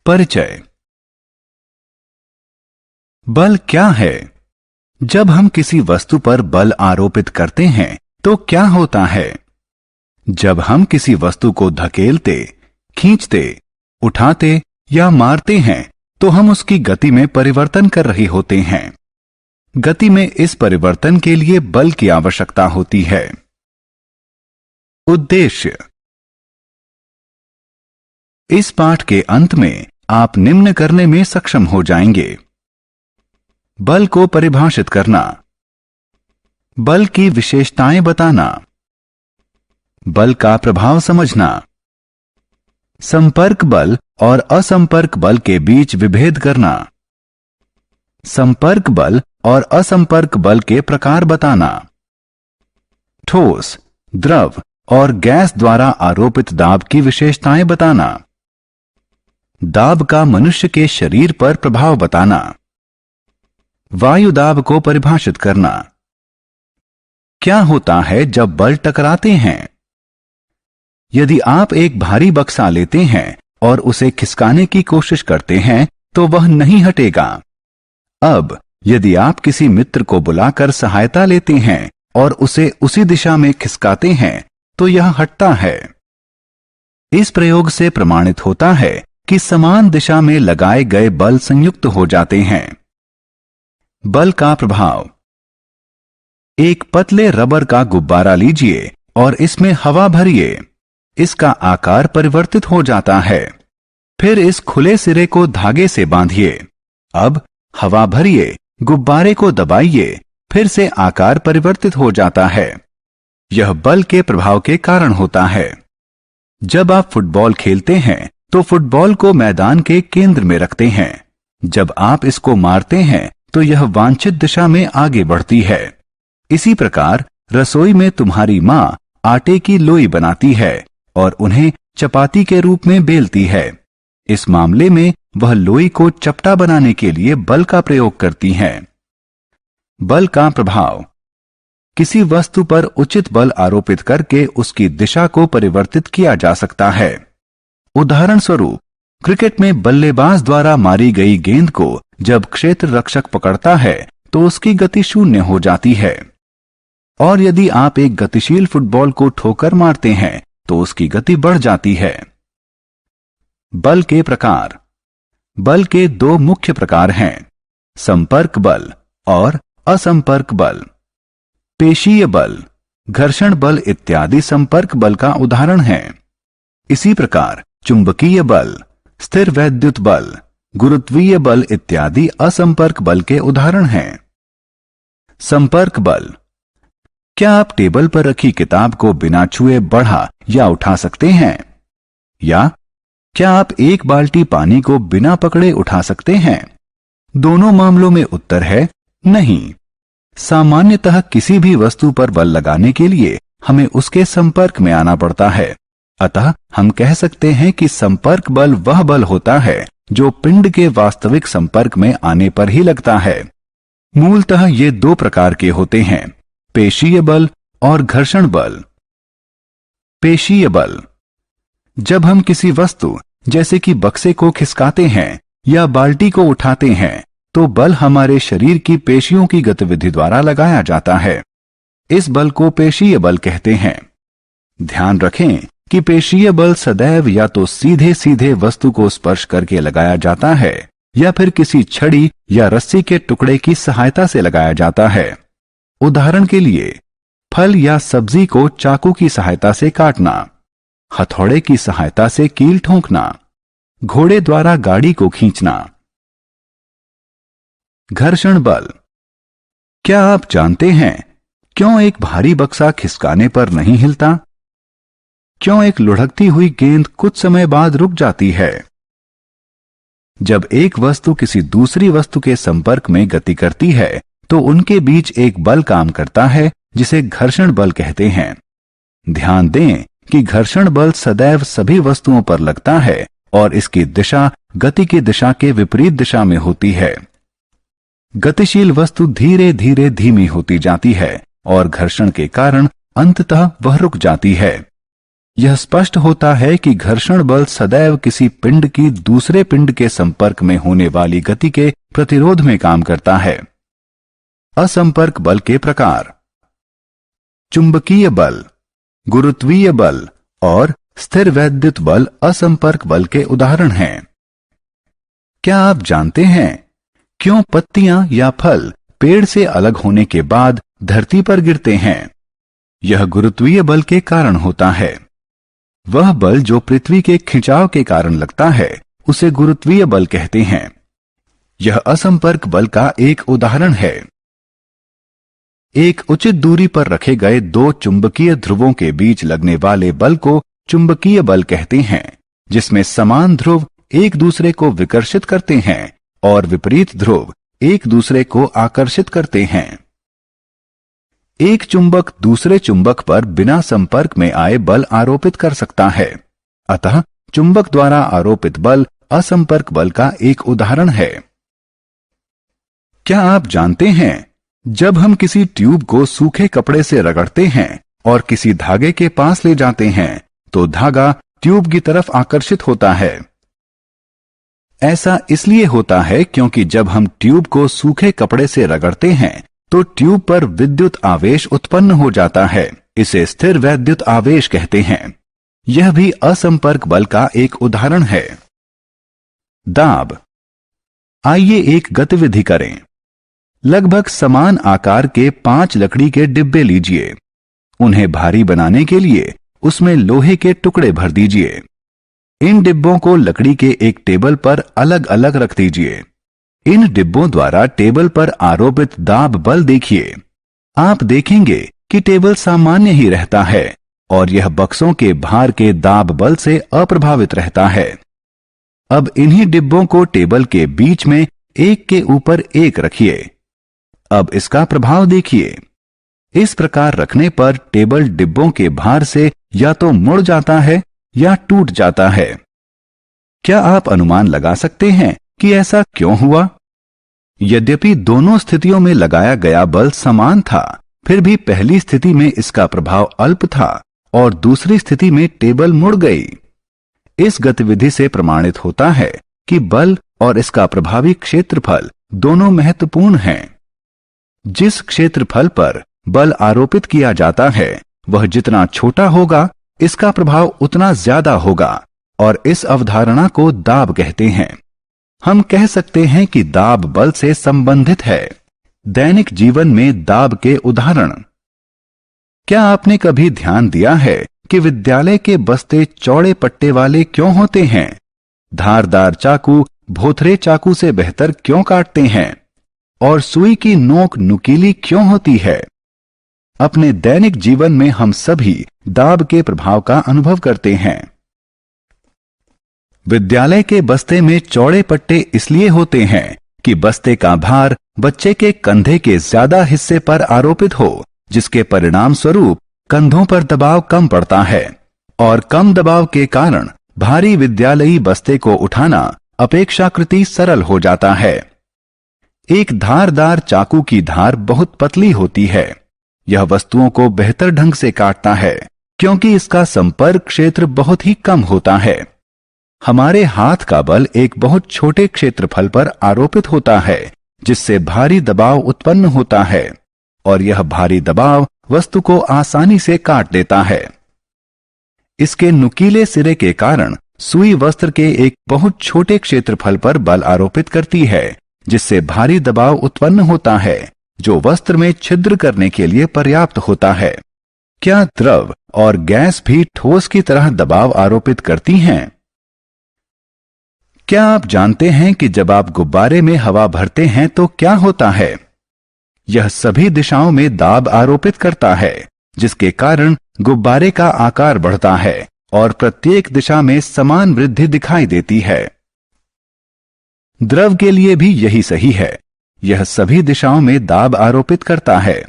परिचय। बल क्या है? जब हम किसी वस्तु पर बल आरोपित करते हैं तो क्या होता है? जब हम किसी वस्तु को धकेलते, खींचते, उठाते या मारते हैं तो हम उसकी गति में परिवर्तन कर रहे होते हैं। गति में इस परिवर्तन के लिए बल की आवश्यकता होती है। उद्देश्य। इस पाठ के अंत में आप निम्न करने में सक्षम हो जाएंगे। बल को परिभाषित करना, बल की विशेषताएं बताना, बल का प्रभाव समझना, संपर्क बल और असंपर्क बल के बीच विभेद करना, संपर्क बल और असंपर्क बल के प्रकार बताना, ठोस, द्रव और गैस द्वारा आरोपित दाब की विशेषताएं बताना, दाब का मनुष्य के शरीर पर प्रभाव बताना, वायु दाब को परिभाषित करना। क्या होता है जब बल टकराते हैं? यदि आप एक भारी बक्सा लेते हैं और उसे खिसकाने की कोशिश करते हैं तो वह नहीं हटेगा। अब यदि आप किसी मित्र को बुलाकर सहायता लेते हैं और उसे उसी दिशा में खिसकाते हैं तो यह हटता है। इस प्रयोग से प्रमाणित होता है कि समान दिशा में लगाए गए बल संयुक्त हो जाते हैं। बल का प्रभाव। एक पतले रबर का गुब्बारा लीजिए और इसमें हवा भरिए। इसका आकार परिवर्तित हो जाता है। फिर इस खुले सिरे को धागे से बांधिए। अब हवा भरिए, गुब्बारे को दबाइए, फिर से आकार परिवर्तित हो जाता है। यह बल के प्रभाव के कारण होता है। जब आप फुटबॉल खेलते हैं तो फुटबॉल को मैदान के केंद्र में रखते हैं। जब आप इसको मारते हैं तो यह वांछित दिशा में आगे बढ़ती है। इसी प्रकार रसोई में तुम्हारी मां आटे की लोई बनाती है और उन्हें चपाती के रूप में बेलती है। इस मामले में वह लोई को चपटा बनाने के लिए बल का प्रयोग करती हैं। बल का प्रभाव। किसी वस्तु पर उचित बल आरोपित करके उसकी दिशा को परिवर्तित किया जा सकता है। उदाहरण स्वरूप, क्रिकेट में बल्लेबाज द्वारा मारी गई गेंद को जब क्षेत्र रक्षक पकड़ता है तो उसकी गति शून्य हो जाती है। और यदि आप एक गतिशील फुटबॉल को ठोकर मारते हैं तो उसकी गति बढ़ जाती है। बल के प्रकार। बल के दो मुख्य प्रकार हैं, संपर्क बल और असंपर्क बल। पेशीय बल, घर्षण बल इत्यादि संपर्क बल का उदाहरण है। इसी प्रकार चुंबकीय बल, स्थिर वैद्युत बल, गुरुत्वीय बल इत्यादि असंपर्क बल के उदाहरण हैं। संपर्क बल। क्या आप टेबल पर रखी किताब को बिना छुए बढ़ा या उठा सकते हैं? या क्या आप एक बाल्टी पानी को बिना पकड़े उठा सकते हैं? दोनों मामलों में उत्तर है नहीं। सामान्यतः किसी भी वस्तु पर बल लगाने के लिए हमें उसके संपर्क में आना पड़ता है। अतः हम कह सकते हैं कि संपर्क बल वह बल होता है जो पिंड के वास्तविक संपर्क में आने पर ही लगता है। मूलतः ये दो प्रकार के होते हैं, पेशीय बल और घर्षण बल। पेशीय बल। जब हम किसी वस्तु जैसे कि बक्से को खिसकाते हैं या बाल्टी को उठाते हैं तो बल हमारे शरीर की पेशियों की गतिविधि द्वारा लगाया जाता है। इस बल को पेशीय बल कहते हैं। ध्यान रखें कि पेशीय बल सदैव या तो सीधे सीधे वस्तु को स्पर्श करके लगाया जाता है या फिर किसी छड़ी या रस्सी के टुकड़े की सहायता से लगाया जाता है। उदाहरण के लिए, फल या सब्जी को चाकू की सहायता से काटना, हथौड़े की सहायता से कील ठोंकना, घोड़े द्वारा गाड़ी को खींचना। घर्षण बल। क्या आप जानते हैं क्यों एक भारी बक्सा खिसकाने पर नहीं हिलता? क्यों एक लुढ़कती हुई गेंद कुछ समय बाद रुक जाती है? जब एक वस्तु किसी दूसरी वस्तु के संपर्क में गति करती है तो उनके बीच एक बल काम करता है जिसे घर्षण बल कहते हैं। ध्यान दें कि घर्षण बल सदैव सभी वस्तुओं पर लगता है और इसकी दिशा गति की दिशा के विपरीत दिशा में होती है। गतिशील वस्तु धीरे धीरे धीमी होती जाती है और घर्षण के कारण अंततः वह रुक जाती है। यह स्पष्ट होता है कि घर्षण बल सदैव किसी पिंड की दूसरे पिंड के संपर्क में होने वाली गति के प्रतिरोध में काम करता है। असंपर्क बल के प्रकार। चुंबकीय बल, गुरुत्वीय बल और स्थिर वैद्युत बल असंपर्क बल के उदाहरण हैं। क्या आप जानते हैं क्यों पत्तियां या फल पेड़ से अलग होने के बाद धरती पर गिरते हैं? यह गुरुत्वीय बल के कारण होता है। वह बल जो पृथ्वी के खिंचाव के कारण लगता है उसे गुरुत्वीय बल कहते हैं। यह असंपर्क बल का एक उदाहरण है। एक उचित दूरी पर रखे गए दो चुंबकीय ध्रुवों के बीच लगने वाले बल को चुंबकीय बल कहते हैं, जिसमें समान ध्रुव एक दूसरे को विकर्षित करते हैं और विपरीत ध्रुव एक दूसरे को आकर्षित करते हैं। एक चुंबक दूसरे चुंबक पर बिना संपर्क में आए बल आरोपित कर सकता है। अतः चुंबक द्वारा आरोपित बल असंपर्क बल का एक उदाहरण है। क्या आप जानते हैं, जब हम किसी ट्यूब को सूखे कपड़े से रगड़ते हैं और किसी धागे के पास ले जाते हैं तो धागा ट्यूब की तरफ आकर्षित होता है। ऐसा इसलिए होता है क्योंकि जब हम ट्यूब को सूखे कपड़े से रगड़ते हैं तो ट्यूब पर विद्युत आवेश उत्पन्न हो जाता है। इसे स्थिर वैद्युत आवेश कहते हैं। यह भी असंपर्क बल का एक उदाहरण है। दाब। आइए एक गतिविधि करें। लगभग समान आकार के 5 लकड़ी के डिब्बे लीजिए। उन्हें भारी बनाने के लिए उसमें लोहे के टुकड़े भर दीजिए। इन डिब्बों को लकड़ी के एक टेबल पर अलग अलग रख दीजिए। इन डिब्बों द्वारा टेबल पर आरोपित दाब बल देखिए। आप देखेंगे कि टेबल सामान्य ही रहता है और यह बक्सों के भार के दाब बल से अप्रभावित रहता है। अब इन्हीं डिब्बों को टेबल के बीच में एक के ऊपर एक रखिए। अब इसका प्रभाव देखिए। इस प्रकार रखने पर टेबल डिब्बों के भार से या तो मुड़ जाता है या टूट जाता है। क्या आप अनुमान लगा सकते हैं कि ऐसा क्यों हुआ? यद्यपि दोनों स्थितियों में लगाया गया बल समान था, फिर भी पहली स्थिति में इसका प्रभाव अल्प था और दूसरी स्थिति में टेबल मुड़ गई। इस गतिविधि से प्रमाणित होता है कि बल और इसका प्रभावी क्षेत्रफल दोनों महत्वपूर्ण हैं। जिस क्षेत्रफल पर बल आरोपित किया जाता है वह जितना छोटा होगा इसका प्रभाव उतना ज्यादा होगा और इस अवधारणा को दाब कहते हैं। हम कह सकते हैं कि दाब बल से संबंधित है। दैनिक जीवन में दाब के उदाहरण। क्या आपने कभी ध्यान दिया है कि विद्यालय के बस्ते चौड़े पट्टे वाले क्यों होते हैं? धारदार चाकू भोथरे चाकू से बेहतर क्यों काटते हैं? और सुई की नोक नुकीली क्यों होती है? अपने दैनिक जीवन में हम सभी दाब के प्रभाव का अनुभव करते हैं। विद्यालय के बस्ते में चौड़े पट्टे इसलिए होते हैं कि बस्ते का भार बच्चे के कंधे के ज्यादा हिस्से पर आरोपित हो, जिसके परिणाम स्वरूप कंधों पर दबाव कम पड़ता है और कम दबाव के कारण भारी विद्यालयी बस्ते को उठाना अपेक्षाकृत सरल हो जाता है। एक धारदार चाकू की धार बहुत पतली होती है। यह वस्तुओं को बेहतर ढंग से काटता है क्योंकि इसका संपर्क क्षेत्र बहुत ही कम होता है। हमारे हाथ का बल एक बहुत छोटे क्षेत्रफल पर आरोपित होता है, जिससे भारी दबाव उत्पन्न होता है और यह भारी दबाव वस्तु को आसानी से काट देता है। इसके नुकीले सिरे के कारण सुई वस्त्र के एक बहुत छोटे क्षेत्रफल पर बल आरोपित करती है, जिससे भारी दबाव उत्पन्न होता है जो वस्त्र में छिद्र करने के लिए पर्याप्त होता है। क्या द्रव और गैस भी ठोस की तरह दबाव आरोपित करती हैं? क्या आप जानते हैं कि जब आप गुब्बारे में हवा भरते हैं तो क्या होता है? यह सभी दिशाओं में दाब आरोपित करता है, जिसके कारण गुब्बारे का आकार बढ़ता है और प्रत्येक दिशा में समान वृद्धि दिखाई देती है। द्रव के लिए भी यही सही है। यह सभी दिशाओं में दाब आरोपित करता है।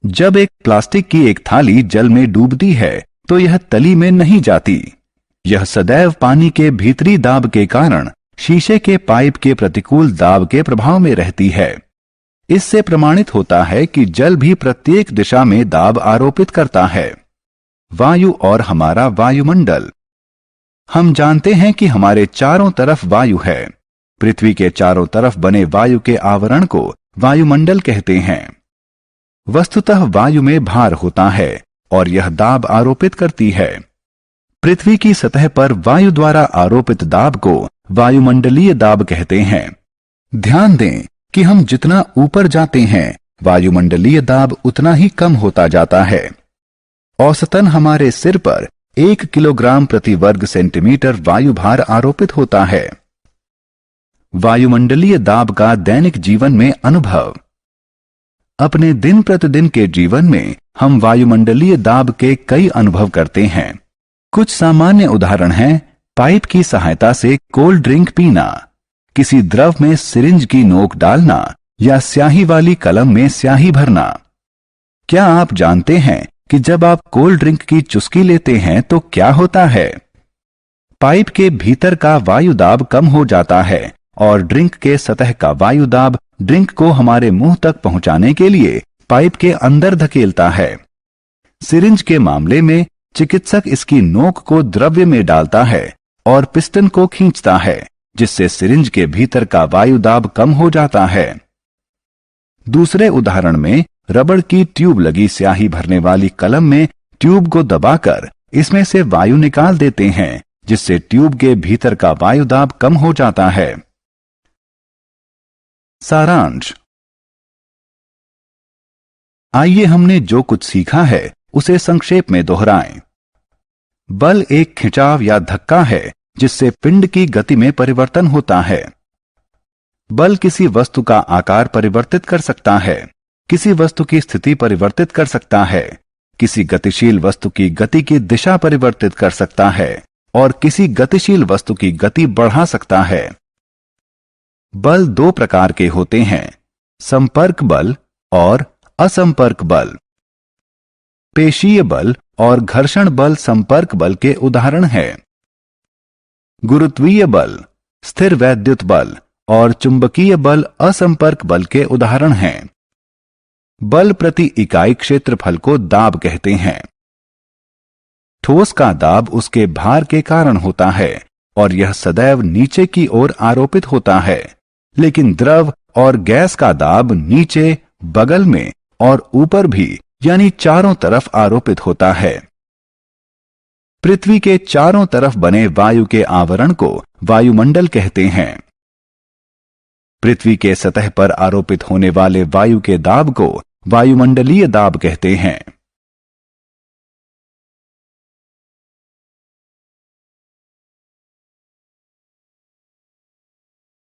जब एक प्लास्टिक की एक थाली जल में डूबती है तो यह तली में नहीं जाती। यह सदैव पानी के भीतरी दाब के कारण शीशे के पाइप के प्रतिकूल दाब के प्रभाव में रहती है। इससे प्रमाणित होता है कि जल भी प्रत्येक दिशा में दाब आरोपित करता है। वायु और हमारा वायुमंडल। हम जानते हैं कि हमारे चारों तरफ वायु है। पृथ्वी के चारों तरफ बने वायु के आवरण को वायुमंडल कहते हैं। वस्तुतः वायु में भार होता है और यह दाब आरोपित करती है। पृथ्वी की सतह पर वायु द्वारा आरोपित दाब को वायुमंडलीय दाब कहते हैं। ध्यान दें कि हम जितना ऊपर जाते हैं वायुमंडलीय दाब उतना ही कम होता जाता है। औसतन हमारे सिर पर 1 किलोग्राम प्रति वर्ग सेंटीमीटर वायु भार आरोपित होता है। वायुमंडलीय दाब का दैनिक जीवन में अनुभव। अपने दिन प्रतिदिन के जीवन में हम वायुमंडलीय दाब के कई अनुभव करते हैं। कुछ सामान्य उदाहरण हैं पाइप की सहायता से कोल्ड ड्रिंक पीना, किसी द्रव में सिरिंज की नोक डालना या स्याही वाली कलम में स्याही भरना। क्या आप जानते हैं कि जब आप कोल्ड ड्रिंक की चुस्की लेते हैं तो क्या होता है? पाइप के भीतर का वायु दाब कम हो जाता है और ड्रिंक के सतह का वायु दाब ड्रिंक को हमारे मुंह तक पहुंचाने के लिए पाइप के अंदर धकेलता है। सिरिंज के मामले में चिकित्सक इसकी नोक को द्रव्य में डालता है और पिस्टन को खींचता है, जिससे सिरिंज के भीतर का वायु दाब कम हो जाता है। दूसरे उदाहरण में रबड़ की ट्यूब लगी स्याही भरने वाली कलम में ट्यूब को दबाकर इसमें से वायु निकाल देते हैं, जिससे ट्यूब के भीतर का वायु दाब कम हो जाता है। सारांश। आइए हमने जो कुछ सीखा है उसे संक्षेप में दोहराएं। बल एक खिंचाव या धक्का है जिससे पिंड की गति में परिवर्तन होता है। बल किसी वस्तु का आकार परिवर्तित कर सकता है, किसी वस्तु की स्थिति परिवर्तित कर सकता है, किसी गतिशील वस्तु की गति की दिशा परिवर्तित कर सकता है और किसी गतिशील वस्तु की गति बढ़ा सकता है। बल दो प्रकार के होते हैं, संपर्क बल और असंपर्क बल। पेशीय बल और घर्षण बल संपर्क बल के उदाहरण हैं। गुरुत्वीय बल, स्थिर वैद्युत बल और चुंबकीय बल असंपर्क बल के उदाहरण हैं। बल प्रति इकाई क्षेत्रफल को दाब कहते हैं। ठोस का दाब उसके भार के कारण होता है और यह सदैव नीचे की ओर आरोपित होता है, लेकिन द्रव और गैस का दाब नीचे, बगल में और ऊपर भी यानी चारों तरफ आरोपित होता है। पृथ्वी के चारों तरफ बने वायु के आवरण को वायुमंडल कहते हैं। पृथ्वी के सतह पर आरोपित होने वाले वायु के दाब को वायुमंडलीय दाब कहते हैं।